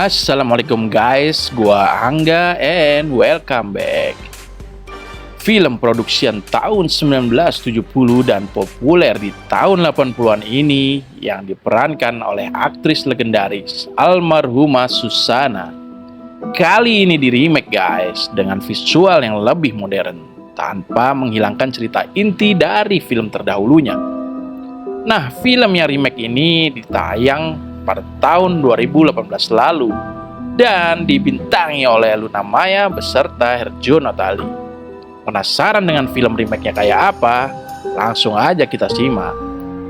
Assalamualaikum guys, gua Angga and welcome back. Film produksian tahun 1970 dan populer di tahun 80-an ini yang diperankan oleh aktris legendaris almarhumah Susana. Kali ini di remake guys, dengan visual yang lebih modern, tanpa menghilangkan cerita inti dari film terdahulunya. Nah, film yang remake ini ditayang pada tahun 2018 lalu dan dibintangi oleh Luna Maya beserta Herjunot Ali. Penasaran dengan film remake-nya kayak apa? Langsung aja kita simak.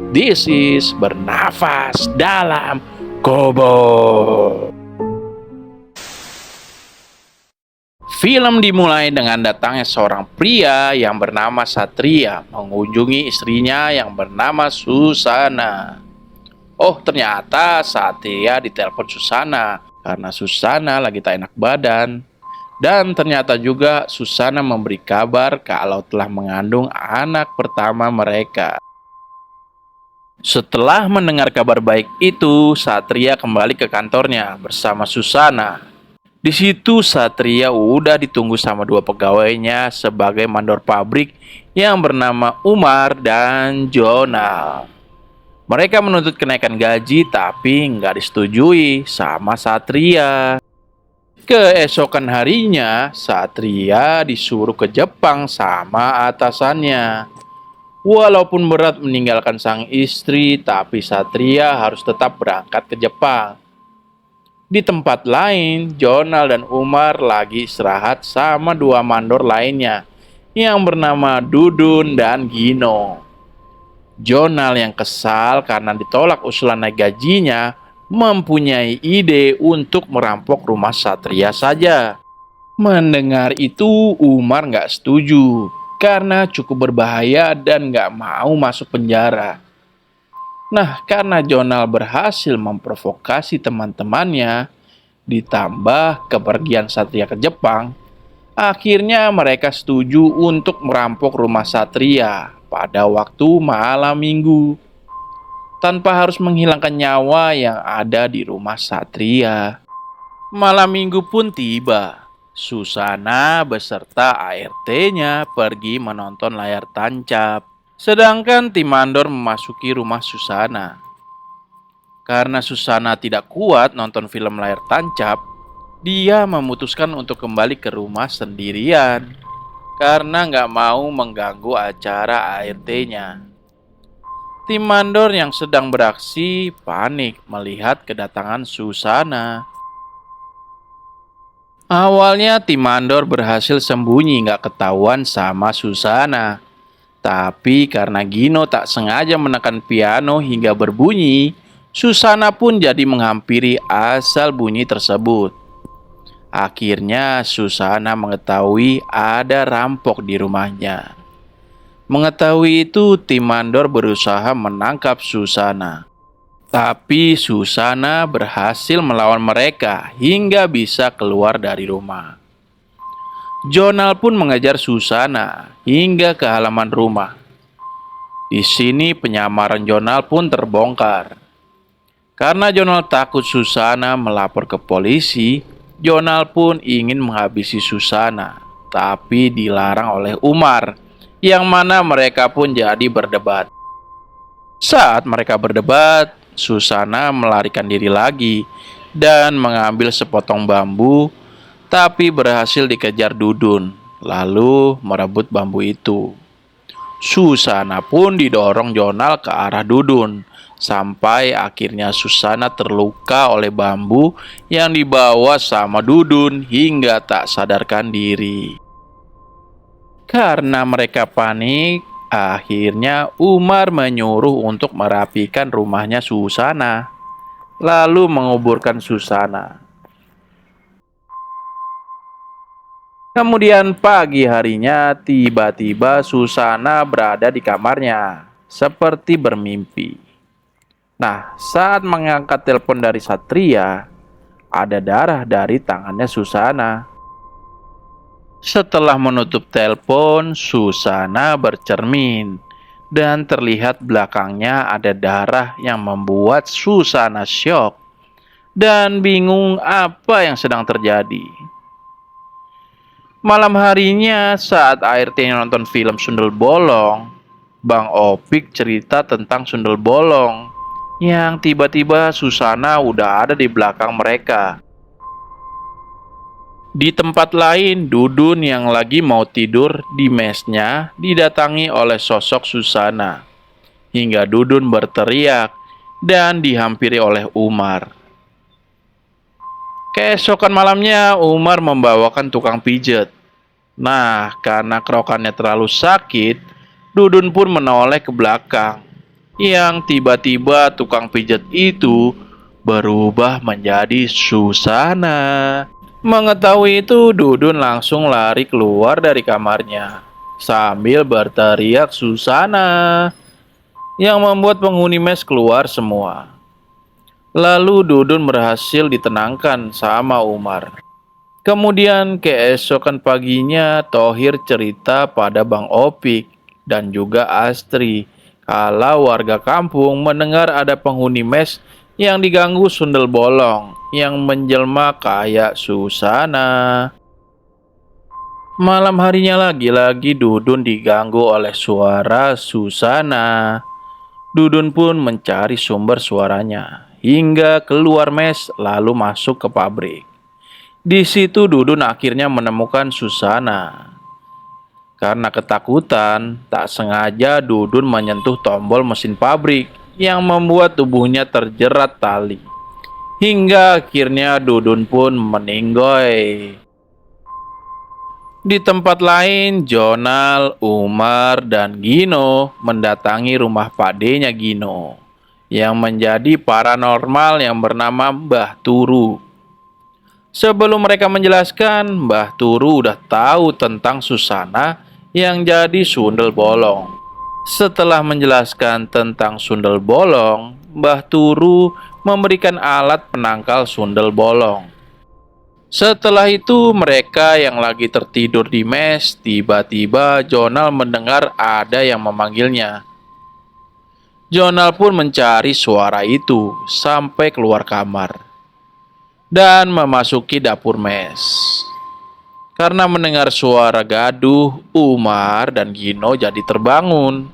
This is Bernafas Dalam Kobo. Film dimulai dengan datangnya seorang pria yang bernama Satria mengunjungi istrinya yang bernama Susana. Oh, ternyata Satria ditelepon Susana karena Susana lagi tak enak badan. Dan ternyata juga Susana memberi kabar kalau telah mengandung anak pertama mereka. Setelah mendengar kabar baik itu, Satria kembali ke kantornya bersama Susana. Di situ Satria udah ditunggu sama dua pegawainya sebagai mandor pabrik yang bernama Umar dan Jonal. Mereka menuntut kenaikan gaji tapi nggak disetujui sama Satria. Keesokan harinya, Satria disuruh ke Jepang sama atasannya. Walaupun berat meninggalkan sang istri, tapi Satria harus tetap berangkat ke Jepang. Di tempat lain, Jonal dan Umar lagi istirahat sama dua mandor lainnya yang bernama Dudun dan Gino. Jonal yang kesal karena ditolak usulan naik gajinya mempunyai ide untuk merampok rumah Satria saja. Mendengar itu, Umar nggak setuju karena cukup berbahaya dan nggak mau masuk penjara. Nah, karena Jonal berhasil memprovokasi teman-temannya, ditambah kepergian Satria ke Jepang, akhirnya mereka setuju untuk merampok rumah Satria pada waktu malam minggu, tanpa harus menghilangkan nyawa yang ada di rumah Satria. Malam minggu pun tiba. Susana beserta ART-nya pergi menonton layar tancap, sedangkan tim mandor memasuki rumah Susana. Karena Susana tidak kuat nonton film layar tancap, dia memutuskan untuk kembali ke rumah sendirian karena nggak mau mengganggu acara ART-nya. Tim mandor yang sedang beraksi panik melihat kedatangan Susana. Awalnya tim mandor berhasil sembunyi nggak ketahuan sama Susana. Tapi karena Gino tak sengaja menekan piano hingga berbunyi, Susana pun jadi menghampiri asal bunyi tersebut. Akhirnya Susana mengetahui ada rampok di rumahnya. Mengetahui itu, tim mandor berusaha menangkap Susana. Tapi Susana berhasil melawan mereka hingga bisa keluar dari rumah. Jonal pun mengejar Susana hingga ke halaman rumah. Di sini penyamaran Jonal pun terbongkar. Karena Jonal takut Susana melapor ke polisi, Jonal pun ingin menghabisi Susana, tapi dilarang oleh Umar, yang mana mereka pun jadi berdebat. Saat mereka berdebat, Susana melarikan diri lagi dan mengambil sepotong bambu, tapi berhasil dikejar Dudun, lalu merebut bambu itu. Susana pun didorong Jonal ke arah Dudun, sampai akhirnya Susana terluka oleh bambu yang dibawa sama Dudun hingga tak sadarkan diri. Karena mereka panik, akhirnya Umar menyuruh untuk merapikan rumahnya Susana, lalu menguburkan Susana. Kemudian pagi harinya tiba-tiba Susana berada di kamarnya, seperti bermimpi. Nah, saat mengangkat telepon dari Satria, ada darah dari tangannya Susana. Setelah menutup telepon, Susana bercermin dan terlihat belakangnya ada darah yang membuat Susana syok. dan bingung apa yang sedang terjadi. Malam harinya saat ART nonton film Sundel Bolong, Bang Opik cerita tentang Sundel Bolong yang tiba-tiba Susana udah ada di belakang mereka. Di tempat lain, Dudun yang lagi mau tidur di mesnya didatangi oleh sosok Susana. Hingga Dudun berteriak dan dihampiri oleh Umar. Keesokan malamnya, Umar membawakan tukang pijet. Nah, karena kerokannya terlalu sakit, Dudun pun menoleh ke belakang. Yang tiba-tiba tukang pijet itu berubah menjadi Susana. Mengetahui itu, Dudun langsung lari keluar dari kamarnya sambil berteriak Susana, yang membuat penghuni mes keluar semua. Lalu Dudun berhasil ditenangkan sama Umar. Kemudian keesokan paginya Thohir cerita pada Bang Opik dan juga Astri kalau warga kampung mendengar ada penghuni mes yang diganggu sundel bolong yang menjelma kayak Susana. Malam harinya lagi-lagi Dudun diganggu oleh suara Susana. Dudun pun mencari sumber suaranya hingga keluar mes lalu masuk ke pabrik. Di situ Dudun akhirnya menemukan Susana. Karena ketakutan, tak sengaja Dudun menyentuh tombol mesin pabrik yang membuat tubuhnya terjerat tali. Hingga akhirnya Dudun pun meninggoy. Di tempat lain, Jonal, Umar, dan Gino mendatangi rumah padenya Gino yang menjadi paranormal yang bernama Mbah Turu. Sebelum mereka menjelaskan, Mbah Turu udah tahu tentang Susana yang jadi sundel bolong. Setelah menjelaskan tentang sundel bolong, Mbah Turu memberikan alat penangkal sundel bolong. Setelah itu mereka yang lagi tertidur di mes, tiba-tiba Jonal mendengar ada yang memanggilnya. Jonal pun mencari suara itu sampai keluar kamar dan memasuki dapur mes. Karena mendengar suara gaduh, Umar dan Gino jadi terbangun.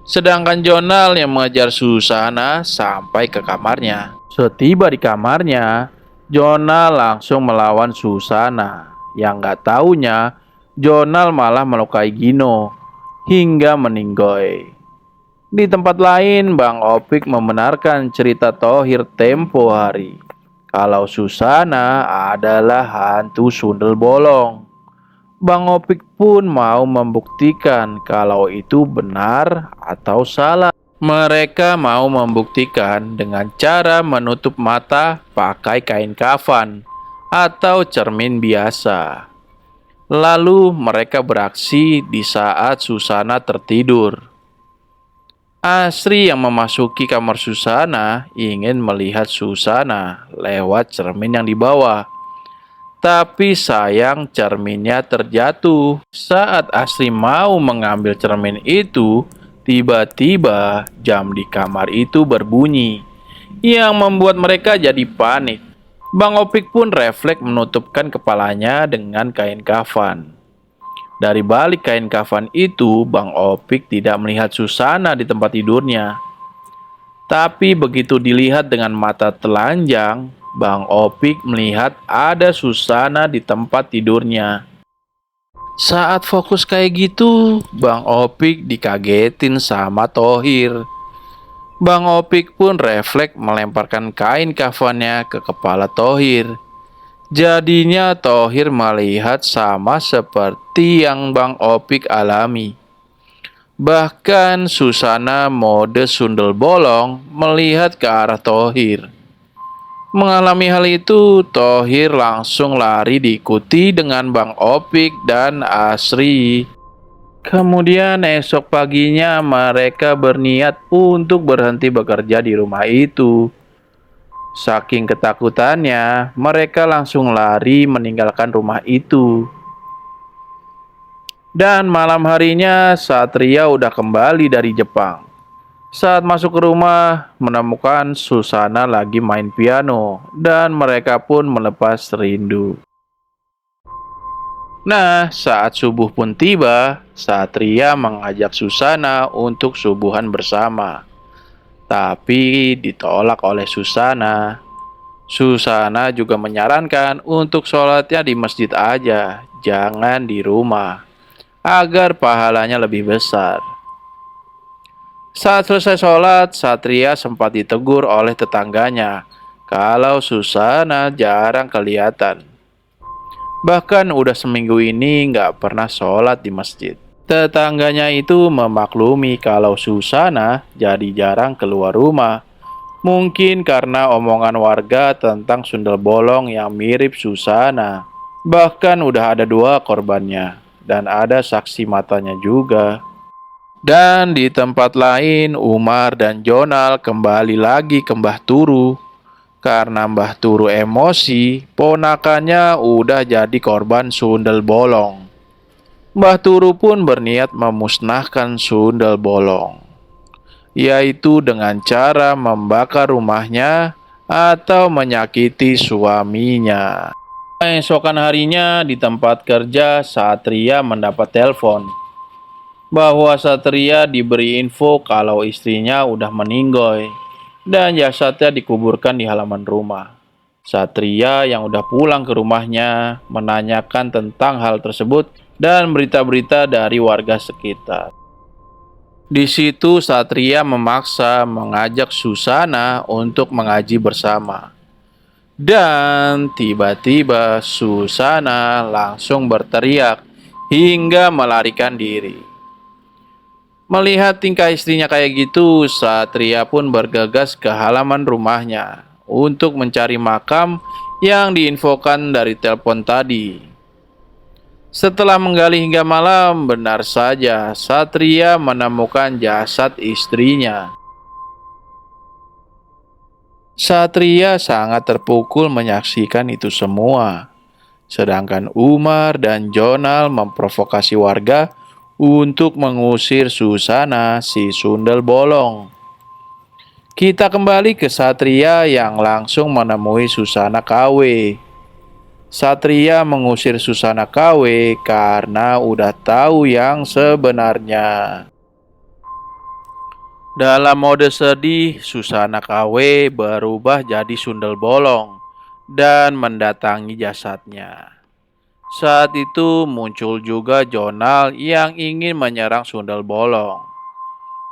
Sedangkan Jonal yang mengejar Susana sampai ke kamarnya. Setiba di kamarnya, Jonal langsung melawan Susana. Yang gak taunya, Jonal malah melukai Gino hingga meninggoy. Di tempat lain, Bang Opik membenarkan cerita Thohir tempo hari kalau Susana adalah hantu sundel bolong. Bang Opik pun mau membuktikan kalau itu benar atau salah. Mereka mau membuktikan dengan cara menutup mata pakai kain kafan atau cermin biasa. Lalu mereka beraksi di saat Susana tertidur. Asri yang memasuki kamar Susana ingin melihat Susana lewat cermin yang dibawa. Tapi sayang cerminnya terjatuh. Saat Asri mau mengambil cermin itu, tiba-tiba jam di kamar itu berbunyi yang membuat mereka jadi panik. Bang Opik pun refleks menutupkan kepalanya dengan kain kafan. Dari balik kain kafan itu, Bang Opik tidak melihat Susana di tempat tidurnya. Tapi begitu dilihat dengan mata telanjang, Bang Opik melihat ada Susana di tempat tidurnya. Saat fokus kayak gitu, Bang Opik dikagetin sama Thohir. Bang Opik pun refleks melemparkan kain kafannya ke kepala Thohir. Jadinya Thohir melihat sama seperti yang Bang Opik alami. Bahkan Susana mode sundel bolong melihat ke arah Thohir. Mengalami hal itu, Thohir langsung lari diikuti dengan Bang Opik dan Asri. Kemudian esok paginya mereka berniat untuk berhenti bekerja di rumah itu. Saking ketakutannya, mereka langsung lari meninggalkan rumah itu. Dan malam harinya Satria udah kembali dari Jepang. Saat masuk ke rumah, menemukan Susana lagi main piano, dan mereka pun melepas rindu. Nah, saat subuh pun tiba, Satria mengajak Susana untuk subuhan bersama. Tapi ditolak oleh Susana. Susana juga menyarankan untuk sholatnya di masjid aja, jangan di rumah, agar pahalanya lebih besar. Saat selesai sholat, Satria sempat ditegur oleh tetangganya kalau Susana jarang kelihatan. Bahkan udah seminggu ini nggak pernah sholat di masjid. Tetangganya itu memaklumi kalau Susana jadi jarang keluar rumah. Mungkin karena omongan warga tentang sundel bolong yang mirip Susana. Bahkan udah ada dua korbannya, dan ada saksi matanya juga. Dan di tempat lain, Umar dan Jonal kembali lagi ke Mbah Turu. Karena Mbah Turu emosi, ponakannya udah jadi korban sundel bolong. Mbah Turu pun berniat memusnahkan sundel bolong, yaitu dengan cara membakar rumahnya atau menyakiti suaminya. Esokan harinya di tempat kerja, Satria mendapat telepon bahwa Satria diberi info kalau istrinya udah meninggoy dan jasadnya dikuburkan di halaman rumah. Satria yang udah pulang ke rumahnya menanyakan tentang hal tersebut dan berita-berita dari warga sekitar. Di situ Satria memaksa mengajak Susana untuk mengaji bersama. Dan tiba-tiba Susana langsung berteriak hingga melarikan diri. Melihat tingkah istrinya kayak gitu, Satria pun bergegas ke halaman rumahnya untuk mencari makam yang diinfokan dari telepon tadi. Setelah menggali hingga malam, benar saja Satria menemukan jasad istrinya. Satria sangat terpukul menyaksikan itu semua. Sedangkan Umar dan Jonal memprovokasi warga untuk mengusir Susana si sundel bolong. Kita kembali ke Satria yang langsung menemui Susana KW. Satria mengusir Susana KW karena udah tahu yang sebenarnya. Dalam mode sedih, Susana KW berubah jadi sundel bolong dan mendatangi jasadnya. Saat itu muncul juga Jonal yang ingin menyerang sundel bolong.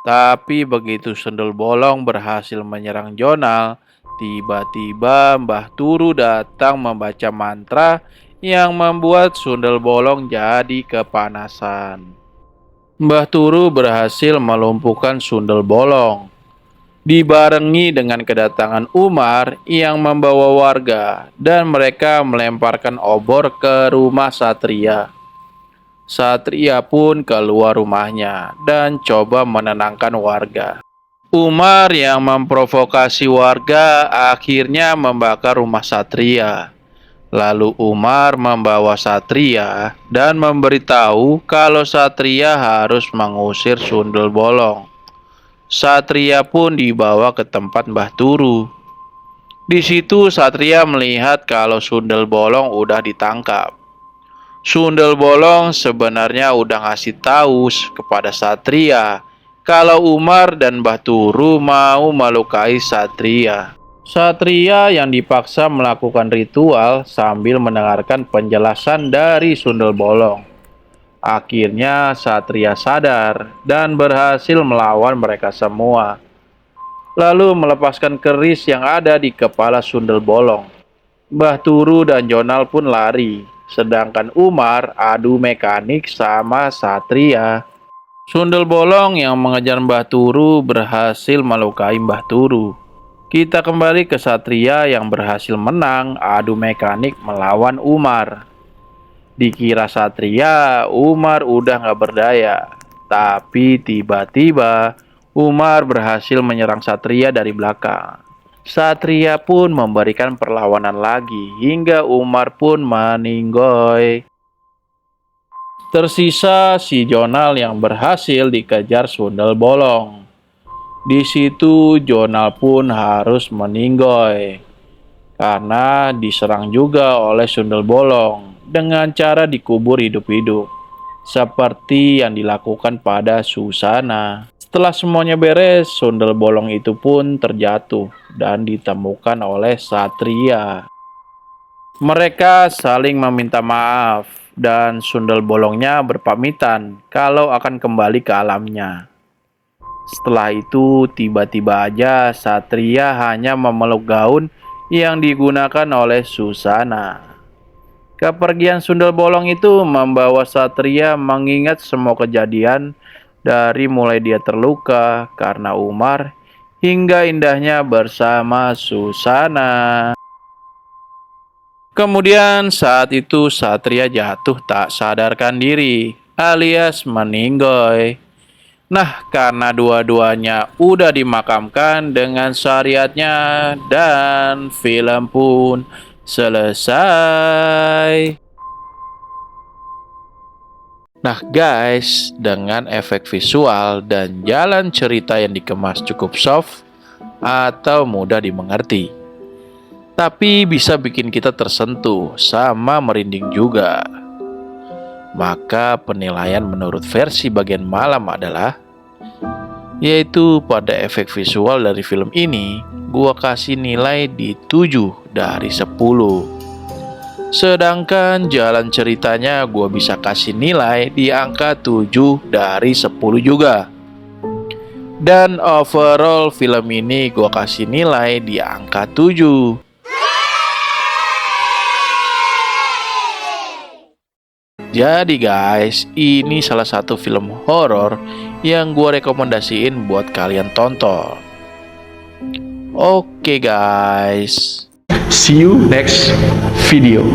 Tapi begitu sundel bolong berhasil menyerang Jonal, tiba-tiba Mbah Turu datang membaca mantra yang membuat sundel bolong jadi kepanasan. Mbah Turu berhasil melumpuhkan sundel bolong, dibarengi dengan kedatangan Umar yang membawa warga dan mereka melemparkan obor ke rumah Satria. Satria pun keluar rumahnya dan coba menenangkan warga. Umar yang memprovokasi warga akhirnya membakar rumah Satria. Lalu Umar membawa Satria dan memberitahu kalau Satria harus mengusir sundel bolong. Satria pun dibawa ke tempat Mbah Turu. Di situ Satria melihat kalau sundel bolong udah ditangkap. Sundel bolong sebenarnya udah ngasih tahu kepada Satria kalau Umar dan Mbah Turu mau melukai Satria. Satria yang dipaksa melakukan ritual sambil mendengarkan penjelasan dari sundel bolong. Akhirnya Satria sadar dan berhasil melawan mereka semua. Lalu melepaskan keris yang ada di kepala sundel bolong. Mbah Turu dan Jonal pun lari, sedangkan Umar adu mekanik sama Satria. Sundel bolong yang mengejar Mbah Turu berhasil melukai Mbah Turu. Kita kembali ke Satria yang berhasil menang adu mekanik melawan Umar. Dikira Satria, Umar udah gak berdaya. Tapi tiba-tiba Umar berhasil menyerang Satria dari belakang. Satria pun memberikan perlawanan lagi hingga Umar pun meninggoy. Tersisa si Jonal yang berhasil dikejar sundel bolong. Di situ Jonal pun harus meninggoy karena diserang juga oleh sundel bolong dengan cara dikubur hidup-hidup seperti yang dilakukan pada Susana. Setelah semuanya beres, sundel bolong itu pun terjatuh dan ditemukan oleh Satria. Mereka saling meminta maaf dan sundel bolongnya berpamitan kalau akan kembali ke alamnya. Setelah itu, tiba-tiba aja Satria hanya memeluk gaun yang digunakan oleh Susana. Kepergian sundel bolong itu membawa Satria mengingat semua kejadian dari mulai dia terluka karena Umar hingga indahnya bersama Susana. Kemudian saat itu Satria jatuh tak sadarkan diri alias meninggoy. Nah, karena dua-duanya udah dimakamkan dengan syariatnya dan film pun selesai. Nah guys, dengan efek visual dan jalan cerita yang dikemas cukup soft atau mudah dimengerti, tapi bisa bikin kita tersentuh sama merinding juga. Maka penilaian menurut versi bagian malam adalah, yaitu pada efek visual dari film ini, gua kasih nilai di 7 dari 10. Sedangkan jalan ceritanya gua bisa kasih nilai di angka 7 dari 10 juga. Dan overall film ini gua kasih nilai di angka 7. Jadi guys, ini salah satu film horor yang gue rekomendasiin buat kalian tonton. Oke guys, see you next video.